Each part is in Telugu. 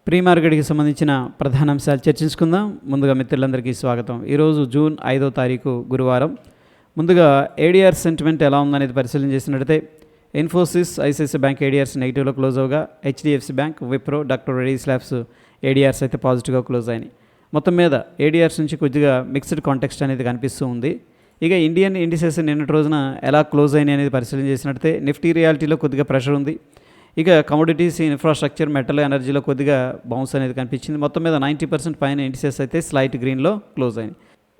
ప్రీ మార్కెట్కి సంబంధించిన ప్రధాన అంశాలు చర్చించుకుందాం. ముందుగా మిత్రులందరికీ స్వాగతం. ఈరోజు జూన్ 5వ తారీఖు గురువారం. ముందుగా ఏడీఆర్ సెంటిమెంట్ ఎలా ఉందనేది పరిశీలన చేసినట్లయితే ఇన్ఫోసిస్, ఐసిఐసిఐ బ్యాంక్ ఏడీఆర్స్ నెగిటివ్లో క్లోజ్ అవగా, HDFC bank, Wipro, doctor Reddy's labs ADRs అయితే పాజిటివ్గా క్లోజ్ అయినాయి. మొత్తం మీద ఏడీఆర్స్ నుంచి కొద్దిగా మిక్స్డ్ కాంటెక్స్ట్ అనేది కనిపిస్తూ ఉంది. ఇక ఇండియన్ ఇండిసెస్ నిన్నటి రోజున ఎలా క్లోజ్ అయినాయి అనేది పరిశీలన చేసినట్లయితే నిఫ్టీ రియాలిటీలో కొద్దిగా ప్రెషర్ ఉంది. ఇక కమోడిటీస్, ఇన్ఫ్రాస్ట్రక్చర్, మెటల్, ఎనర్జీలో కొద్దిగా బౌన్స్ అనేది కనిపించింది. మొత్తం మీద 90% పైన ఇండిసెస్ అయితే స్లైట్ గ్రీన్లో క్లోజ్ అయింది.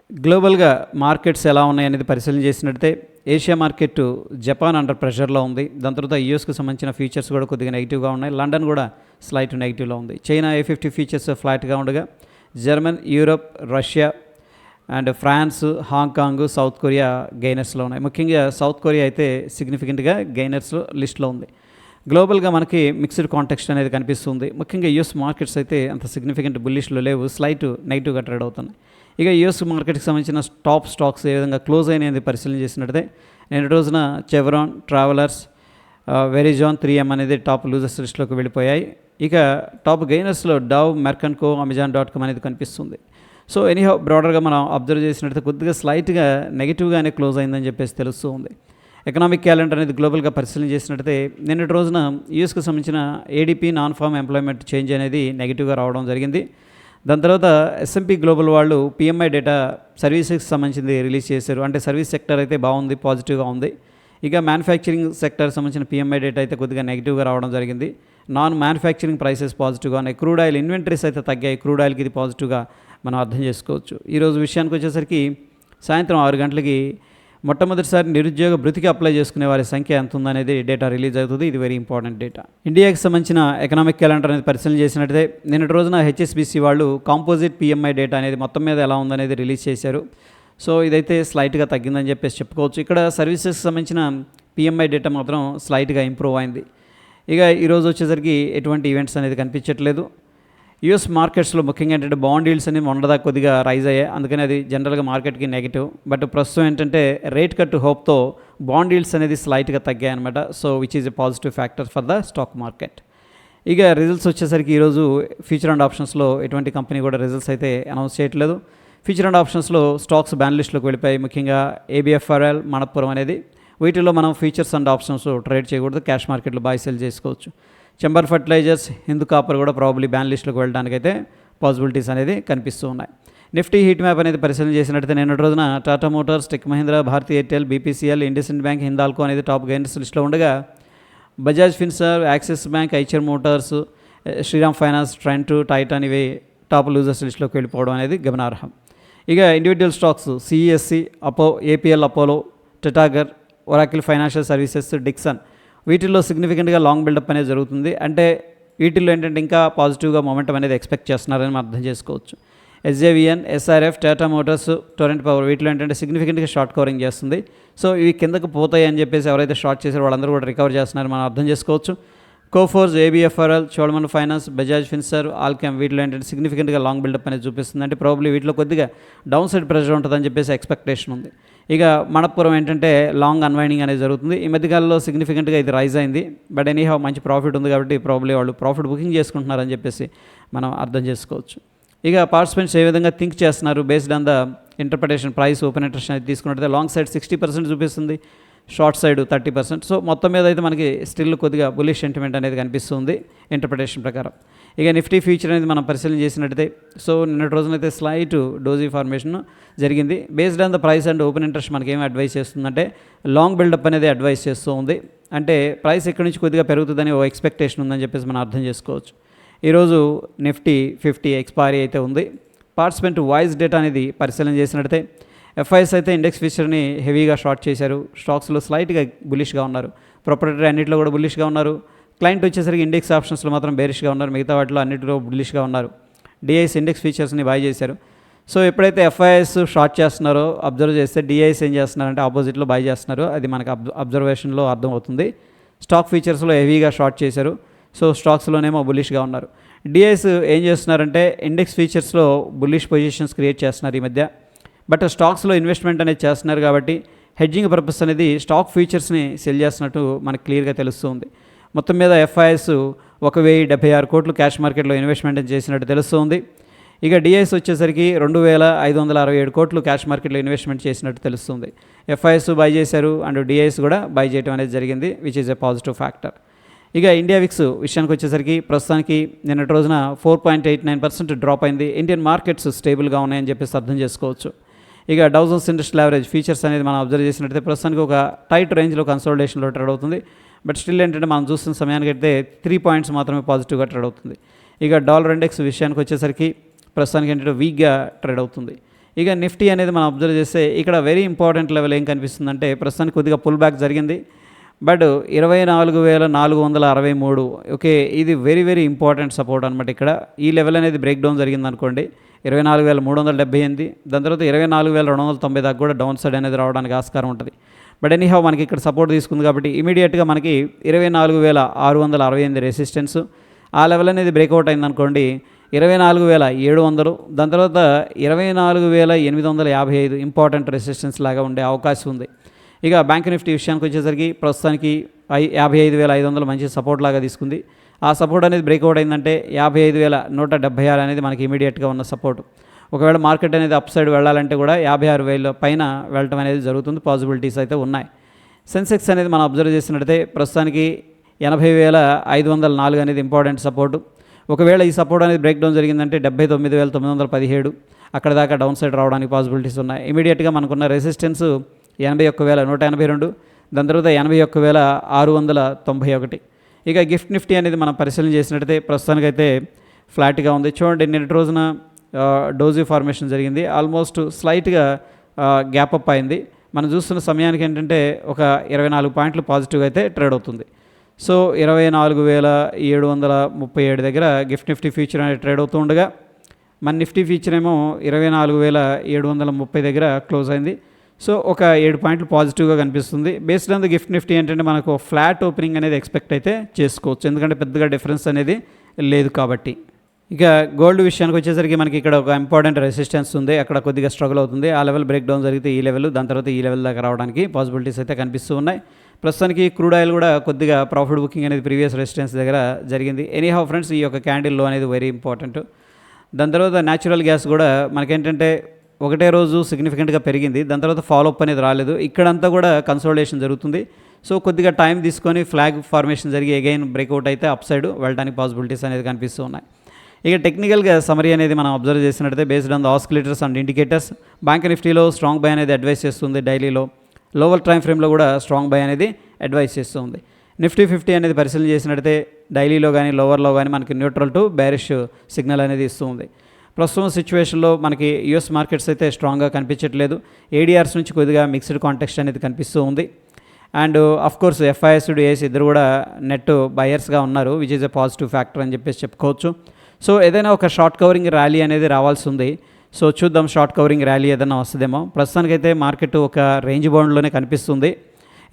గ్లోబల్గా మార్కెట్స్ ఎలా ఉన్నాయి అనేది పరిశీలన చేసినట్లయితే ఏషియా మార్కెట్ జపాన్ అండర్ ప్రెషర్లో ఉంది. దాని తర్వాత యూఎస్కి సంబంధించిన ఫీచర్స్ కూడా కొద్దిగా నెగిటివ్గా ఉన్నాయి. లండన్ కూడా స్లైట్ నెగిటివ్లో ఉంది. చైనా A50 ఫీచర్స్ ఫ్లాట్గా ఉండగా, German, Europe, Russia and France, Hong Kong, South Korea గెయినర్స్లో ఉన్నాయి. ముఖ్యంగా సౌత్ కొరియా అయితే సిగ్నిఫికెంట్గా గెయినర్స్ లిస్ట్లో ఉంది. గ్లోబల్గా మనకి మిక్స్డ్ కాంటెక్స్ట్ అనేది కనిపిస్తుంది. ముఖ్యంగా యూఎస్ మార్కెట్స్ అయితే అంత సిగ్నిఫికెంట్ బుల్లిష్లో లేవు, స్లైట్ నెగిటివ్గా ట్రేడ్ అవుతున్నాయి. ఇక యూఎస్ మార్కెట్కి సంబంధించిన టాప్ స్టాక్స్ ఏ విధంగా క్లోజ్ అయినది పరిశీలన చేసినట్లయితే నిన్న రోజున చెవరాన్, ట్రావెలర్స్, వెరిజాన్, 3M అనేది టాప్ లూజర్స్ లిస్ట్లోకి వెళ్ళిపోయాయి. ఇక టాప్ గెయినర్స్లో డవ్, మెర్కన్కో, అమెజాన్.com అనేది కనిపిస్తుంది. సో ఎనీహౌ బ్రాడర్గా మనం అబ్జర్వ్ చేసినట్లయితే కొద్దిగా స్లైట్గా నెగిటివ్గానే క్లోజ్ అయిందని చెప్పేసి తెలుస్తూ ఉంది. ఎకనామిక్ క్యాలెండర్ అనేది గ్లోబల్గా పరిశీలన చేసినట్లయితే నిన్నటి రోజున యూఎస్కి సంబంధించిన ADP, non farm employment change అనేది నెగిటివ్గా రావడం జరిగింది. దాని తర్వాత S&P గ్లోబల్ వాళ్ళు PMI డేటా సర్వీసెస్కి సంబంధించింది రిలీజ్ చేశారు. అంటే సర్వీస్ సెక్టర్ అయితే బాగుంది, పాజిటివ్గా ఉంది. ఇక మ్యానుఫ్యాక్చరింగ్ సెక్టర్ సంబంధించిన PMI డేటా అయితే కొద్దిగా నెగిటివ్గా రావడం జరిగింది. నాన్ మ్యానుఫ్యాక్చరింగ్ ప్రైసెస్ పాజిటివ్గా ఉన్నాయి. క్రూడ్ ఆయిల్ ఇన్వెంటరీస్ అయితే తగ్గాయి. క్రూడ్ ఆయిల్కి ఇది పాజిటివ్గా మనం అర్థం చేసుకోవచ్చు. ఈరోజు విషయానికి వచ్చేసరికి సాయంత్రం 6 గంటలకి మొట్టమొదటిసారి నిరుద్యోగ భృతికి అప్లై చేసుకునే వారి సంఖ్య ఎంత ఉందనేది డేటా రిలీజ్ అవుతుంది. ఇది వెరీ ఇంపార్టెంట్ డేటా. ఇండియాకి సంబంధించిన ఎకనామిక్ క్యాలెండర్ అనేది పరిశీలన చేసినట్లయితే నిన్నటి రోజున HSBC వాళ్ళు కాంపోజిట్ PMI డేటా అనేది మొత్తం మీద ఎలా ఉందనేది రిలీజ్ చేశారు. సో ఇదైతే స్లైట్గా తగ్గిందని చెప్పేసి చెప్పుకోవచ్చు. ఇక్కడ సర్వీసెస్కి సంబంధించిన PMI డేటా మాత్రం స్లైట్గా ఇంప్రూవ్ అయింది. ఇక ఈరోజు వచ్చేసరికి ఎటువంటి ఈవెంట్స్ అనేది కనిపించట్లేదు. యూఎస్ మార్కెట్స్లో ముఖ్యంగా ఏంటంటే బాండ్ ఈల్డ్స్ అనేవి మొన్నదా కొద్దిగా రైజ్ అయ్యాయి. అందుకని అది జనరల్గా మార్కెట్కి నెగిటివ్. బట్ ప్రస్తుతం ఏంటంటే రేట్ కట్ హోప్తో బాండ్ ఈల్డ్స్ అనేది స్లైట్గా తగ్గాయి అనమాట. So which is a positive factor for the stock market. ఇక రిజల్ట్స్ వచ్చేసరికి ఈరోజు ఫ్యూచర్ అండ్ ఆప్షన్స్లో ఎటువంటి కంపెనీ కూడా రిజల్ట్స్ అయితే అనౌన్స్ చేయట్లేదు. ఫ్యూచర్ అండ్ ఆప్షన్స్లో స్టాక్స్ బ్యాన్ లిస్ట్లోకి వెళ్ళిపోయాయి. ముఖ్యంగా ABFRL, మణప్పురం అనేది. వీటిల్లో మనం ఫ్యూచర్స్ అండ్ ఆప్షన్స్ ట్రేడ్ చేయకూడదు. క్యాష్ మార్కెట్లో బై సెల్ చేసుకోవచ్చు. చంబర్ ఫర్టిలైజర్స్, హిందూ కాపర్ కూడా ప్రాబబ్లీ బ్యాన్ లిస్ట్లోకి వెళ్ళడానికైతే పాసిబిలిటీస్ అనేది కనిపిస్తూ ఉన్నాయి. నిఫ్టీ హీట్ మ్యాప్ అనేది పరిశీలన చేసినట్లయితే నిన్నటి రోజున Tata motors, tech Mahindra, Bharti Airtel, BPCL, IndusInd bank, Hindalco అనేది టాప్ గెయినర్స్ లిస్ట్లో ఉండగా, Bajaj Finserv, Axis bank, Eicher motors, Shriram finance, Trent, Titan ఇవి టాప్ లూజర్స్ లిస్ట్లోకి వెళ్ళిపోవడం అనేది గమనార్హం. ఇక individual stocks CESC, APL Apollo, Titagarh, Oracle financial services, Dixon వీటిల్లో సిగ్నిఫికెంట్గా లాంగ్ బిల్డప్ అనేది జరుగుతుంది. అంటే వీటిల్లో ఏంటంటే ఇంకా పాజిటివ్గా మొమెంటం అనేది ఎక్స్పెక్ట్ చేస్తున్నారని మనం అర్థం చేసుకోవచ్చు. SJVN, SRF, Tata Motors, Torrent power వీటిలో ఏంటంటే సిగ్నిఫికెంట్గా షార్ట్ కవరింగ్ చేస్తుంది. సో ఇవి కిందకు పోతాయి అని చెప్పేసి ఎవరైతే షార్ట్ చేశారో వాళ్ళందరూ కూడా రికవర్ చేస్తున్నారని మనం అర్థం చేసుకోవచ్చు. కోఫోర్స్, ABFRL, చోళమన్ ఫైనాన్స్, బజాజ్ ఫిన్సర్వ్, ఆల్కెమ్ వీటిలో ఏంటంటే సిగ్నిఫికెంట్గా లాంగ్ బిల్డప్ అనేది చూపిస్తుంది. అంటే ప్రాబ్లీ వీటిలో కొద్దిగా డౌన్ సైడ్ ప్రెషర్ ఉంటుందని చెప్పేసి ఎక్స్పెక్టేషన్ ఉంది. ఇక మణప్పురం ఏంటంటే లాంగ్ అన్వైండింగ్ అనేది జరుగుతుంది. ఈ మధ్యకాలంలో సిగ్నిఫికెంట్గా ఇది రైజ్ అయింది. బట్ ఎనీహౌ మంచి ప్రాఫిట్ ఉంది కాబట్టి ప్రాబ్లీ వాళ్ళు ప్రాఫిట్ బుకింగ్ చేసుకుంటున్నారని చెప్పేసి మనం అర్థం చేసుకోవచ్చు. ఇక పార్టిసిపెంట్స్ ఏ విధంగా థింక్ చేస్తున్నారు based on the interpretation, price open interest అనేది తీసుకున్నట్లయితే లాంగ్ సైడ్ 60% చూపిస్తుంది, షార్ట్ సైడ్ 30%. సో మొత్తం మీద అయితే మనకి స్టిల్ కొద్దిగా బులిష్ సెంటిమెంట్ అనేది కనిపిస్తుంది ఇంటర్ప్రిటేషన్ ప్రకారం. ఇక నిఫ్టీ ఫ్యూచర్ అనేది మనం పరిశీలన చేసినట్టయితే సో నిన్నటి రోజునైతే స్లైట్ డోజీ ఫార్మేషన్ జరిగింది. Based on the price and open interest మనకి ఏమి అడ్వైస్ చేస్తుందంటే లాంగ్ బిల్డప్ అనేది అడ్వైస్ చేస్తూ ఉంది. అంటే ప్రైస్ ఎక్కడి నుంచి కొద్దిగా పెరుగుతుందని ఓ ఎక్స్పెక్టేషన్ ఉందని చెప్పేసి మనం అర్థం చేసుకోవచ్చు. ఈరోజు నిఫ్టీ 50 ఎక్స్పైరీ అయితే ఉంది. పార్టిసిపెంట్ వాయిస్ డేటా అనేది పరిశీలన చేసినట్టయితే FIS అయితే ఇండెక్స్ ఫీచర్ని హెవీగా షార్ట్ చేశారు. స్టాక్స్లో స్లైట్గా బులిష్గా ఉన్నారు. ప్రొపరేటరీ అన్నింటిలో కూడా బులిష్గా ఉన్నారు. క్లయింట్ వచ్చేసరికి ఇండెక్స్ ఆప్షన్స్లో మాత్రం బేరిష్గా ఉన్నారు. మిగతా వాటిలో అన్నింటిలో బులిష్గా ఉన్నారు. DIS ఇండెక్స్ ఫీచర్స్ని బై చేశారు. సో ఎప్పుడైతే FIS షార్ట్ చేస్తున్నారో అబ్జర్వ్ చేస్తే DIS ఏం చేస్తున్నారంటే ఆపోజిట్లో బై చేస్తున్నారు. అది మనకు అబ్జర్వేషన్లో అర్థమవుతుంది. స్టాక్ ఫీచర్స్లో హెవీగా షార్ట్ చేశారు. సో స్టాక్స్లోనేమో బులిష్గా ఉన్నారు. DIS ఏం చేస్తున్నారంటే ఇండెక్స్ ఫీచర్స్లో బులిష్ పొజిషన్స్ క్రియేట్ చేస్తున్నారు ఈ మధ్య. బట్ స్టాక్స్లో ఇన్వెస్ట్మెంట్ అనేది చేస్తున్నారు కాబట్టి హెడ్జింగ్ పర్పస్ అనేది స్టాక్ ఫీచర్స్ని సెల్ చేస్తున్నట్టు మనకు క్లియర్గా తెలుస్తుంది. మొత్తం మీద FIS 1076 కోట్లు క్యాష్ మార్కెట్లో ఇన్వెస్ట్మెంట్ చేసినట్టు తెలుస్తుంది. ఇక డిఐఎస్ వచ్చేసరికి 2567 కోట్లు క్యాష్ మార్కెట్లో ఇన్వెస్ట్మెంట్ చేసినట్టు తెలుస్తుంది. ఎఫ్ఐఎస్ బై చేశారు అండ్ డిఐఎస్ కూడా బై చేయడం అనేది జరిగింది, which is a positive factor. ఇక ఇండియా విక్స్ విషయానికి వచ్చేసరికి ప్రస్తుతానికి నిన్నటి రోజున 4.89% డ్రాప్ అయింది. ఇండియన్ మార్కెట్స్ స్టేబుల్గా ఉన్నాయని చెప్పేసి అర్థం చేసుకోవచ్చు. ఇక Dow Jones industrial average features అనేది మనం అబ్జర్వ్ చేసినట్టయితే ప్రస్తుతానికి ఒక టైట్ రేంజ్లో కన్సోలిడేషన్లో ట్రేడ్ అవుతుంది. బట్ స్టిల్ ఏంటంటే మనం చూస్తున్న సమయానికి అయితే 3 పాయింట్స్ మాత్రమే పాజిటివ్గా ట్రేడ్ అవుతుంది. ఇక డాలర్ ఇండెక్స్ విషయానికి వచ్చేసరికి ప్రస్తుతానికి ఏంటంటే వీక్గా ట్రేడ్ అవుతుంది. ఇక నిఫ్టీ అనేది మనం అబ్జర్వ్ చేస్తే ఇక్కడ వెరీ ఇంపార్టెంట్ లెవెల్ ఏం కనిపిస్తుందంటే ప్రస్తుతానికి కొద్దిగా పుల్ బ్యాక్ జరిగింది. బట్ 24,463 ఓకే, ఇది వెరీ వెరీ ఇంపార్టెంట్ సపోర్ట్ అనమాట. ఇక్కడ ఈ లెవెల్ అనేది బ్రేక్ డౌన్ జరిగింది అనుకోండి 24,378, దాని తర్వాత 24,290 దాకా కూడా డౌన్ సైడ్ అనేది రావడానికి ఆస్కారం ఉంటుంది. బట్ ఎనీహౌ మనకి ఇక్కడ సపోర్ట్ తీసుకుంది కాబట్టి ఇమీడియట్గా మనకి 24,668 రెసిస్టెన్స్, ఆ లెవెల్ అనేది బ్రేక్అవుట్ అయిందనుకోండి 24,700, దాని తర్వాత 24,855 ఇంపార్టెంట్ రెసిస్టెన్స్ లాగా ఉండే అవకాశం ఉంది. ఇక బ్యాంక్ నిఫ్టీ విషయానికి వచ్చేసరికి ప్రస్తుతానికి 55,500 మంచి సపోర్ట్ లాగా తీసుకుంది. ఆ సపోర్ట్ అనేది బ్రేక్అవుట్ అయిందంటే 55,176 అనేది మనకి ఇమీడియట్గా ఉన్న సపోర్ట్. ఒకవేళ మార్కెట్ అనేది అప్ సైడ్ వెళ్ళాలంటే కూడా 56,000 పైన వెళ్ళటం అనేది జరుగుతుంది, పాసిబిలిటీస్ అయితే ఉన్నాయి. సెన్సెక్స్ అనేది మనం అబ్జర్వ్ చేసినట్టయితే ప్రస్తుతానికి 80,504 అనేది ఇంపార్టెంట్ సపోర్టు. ఒకవేళ ఈ సపోర్ట్ అనేది బ్రేక్ డౌన్ జరిగిందంటే 79,917 అక్కడ దాకా డౌన్ సైడ్ రావడానికి పాసిబిలిటీస్ ఉన్నాయి. ఇమీడియట్గా మనకున్న రెసిస్టెన్స్ 81,182, దాని తర్వాత 81,691. ఇక గిఫ్ట్ నిఫ్టీ అనేది మనం పరిశీలన చేసినట్టయితే ప్రస్తుతానికైతే ఫ్లాట్గా ఉంది. చూడండి నిన్నటి రోజున డోజీ ఫార్మేషన్ జరిగింది, ఆల్మోస్ట్ స్లైట్గా గ్యాప్ అప్ అయింది. మనం చూస్తున్న సమయానికి ఏంటంటే ఒక 24 పాయింట్లు పాజిటివ్గా అయితే ట్రేడ్ అవుతుంది. సో 24,737 దగ్గర గిఫ్ట్ నిఫ్టీ ఫ్యూచర్ అనేది ట్రేడ్ అవుతూ ఉండగా మన నిఫ్టీ ఫ్యూచర్ ఏమో 24,730 దగ్గర క్లోజ్ అయింది. సో ఒక 7 పాయింట్లు పాజిటివ్గా కనిపిస్తుంది. Based on the gift Nifty ఏంటంటే మనకు ఫ్లాట్ ఓపెనింగ్ అనేది ఎక్స్పెక్ట్ అయితే చేసుకోవచ్చు, ఎందుకంటే పెద్దగా డిఫరెన్స్ అనేది లేదు కాబట్టి. ఇక గోల్డ్ విషయానికి వచ్చేసరికి మనకి ఇక్కడ ఒక ఇంపార్టెంట్ రెసిస్టెన్స్ ఉంది, అక్కడ కొద్దిగా స్ట్రగుల్ అవుతుంది. ఆ లెవెల్ బ్రేక్ డౌన్ జరిగితే ఈ లెవెల్, దాని తర్వాత ఈ లెవెల్ దాకా రావడానికి పాసిబిలిటీస్ అయితే కనిపిస్తూ ఉన్నాయి. ప్రస్తుతానికి క్రూడ్ ఆయిల్ కూడా కొద్దిగా ప్రాఫిట్ బుకింగ్ అనేది ప్రీవియస్ రెసిస్టెన్స్ దగ్గర జరిగింది. ఎనీహౌ ఫ్రెండ్స్, ఈ యొక్క క్యాండిల్ లో అనేది వెరీ ఇంపార్టెంట్. దాని తర్వాత న్యాచురల్ గ్యాస్ కూడా మనకేంటంటే ఒకటే రోజు సిగ్నిఫికెంట్గా పెరిగింది, దాని తర్వాత ఫాలోఅప్ అనేది రాలేదు. ఇక్కడంతా కూడా కన్సోలిడేషన్ జరుగుతుంది. సో కొద్దిగా టైం తీసుకొని ఫ్లాగ్ ఫార్మేషన్ జరిగి అగైన్ బ్రేక్అవుట్ అయితే అప్ సైడ్ వెళ్ళడానికి పాసిబిలిటీస్ అనేది కనిపిస్తూ ఉన్నాయి. ఇక టెక్నికల్గా సమరీ అనేది మనం అబ్జర్వ్ చేసినట్టయితే based on the oscillators and indicators bank నిఫ్టీలో స్ట్రాంగ్ బై అనేది అడ్వైస్ చేస్తుంది. డైలీలో లోవర్ టైం ఫ్రేమ్లో కూడా స్ట్రాంగ్ బై అనేది అడ్వైస్ చేస్తుంది. నిఫ్టీ 50 అనేది పరిశీలన చేసినట్టయితే డైలీలో కానీ లోవర్లో కానీ మనకి న్యూట్రల్ టు బేరిష్ సిగ్నల్ అనేది ఇస్తుంది. ప్రస్తుతం సిచ్యువేషన్లో మనకి యూఎస్ మార్కెట్స్ అయితే స్ట్రాంగ్గా కనిపించట్లేదు. ఏడిఆర్స్ నుంచి కొద్దిగా మిక్స్డ్ కాంటెక్స్ట్ అనేది కనిపిస్తూ ఉంది. అండ్ కోర్స్ ఎఫ్ఐఎస్ డిఐఎస్ ఇద్దరు కూడా నెట్ బయర్స్గా ఉన్నారు, which is a positive factor అని చెప్పేసి చెప్పుకోవచ్చు. సో ఏదైనా ఒక షార్ట్ కవరింగ్ ర్యాలీ అనేది రావాల్సి ఉంది. సో చూద్దాం షార్ట్ కవరింగ్ ర్యాలీ ఏదైనా వస్తుందేమో. ప్రస్తుతానికైతే మార్కెట్ ఒక రేంజ్ బౌండ్లోనే కనిపిస్తుంది.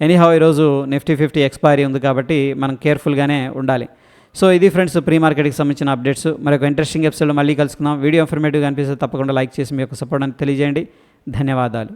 ఎనీహౌ ఈరోజు నిఫ్టీ 50 ఎక్స్పైరీ ఉంది కాబట్టి మనం కేర్ఫుల్గానే ఉండాలి. సో ఇది ఫ్రెండ్స్ ప్రీ మార్కెట్కి సంబంధించిన అప్డేట్స్. మరొక ఇంట్రెస్టింగ్ ఎపిసోడ్లో మళ్ళీ కలుసుకుందాం. వీడియో ఇన్ఫర్మేటివ్గా అనిపిస్తే తప్పకుండా లైక్ చేసి మీ యొక్క సపోర్ట్ అని తెలియజేయండి. ధన్యవాదాలు.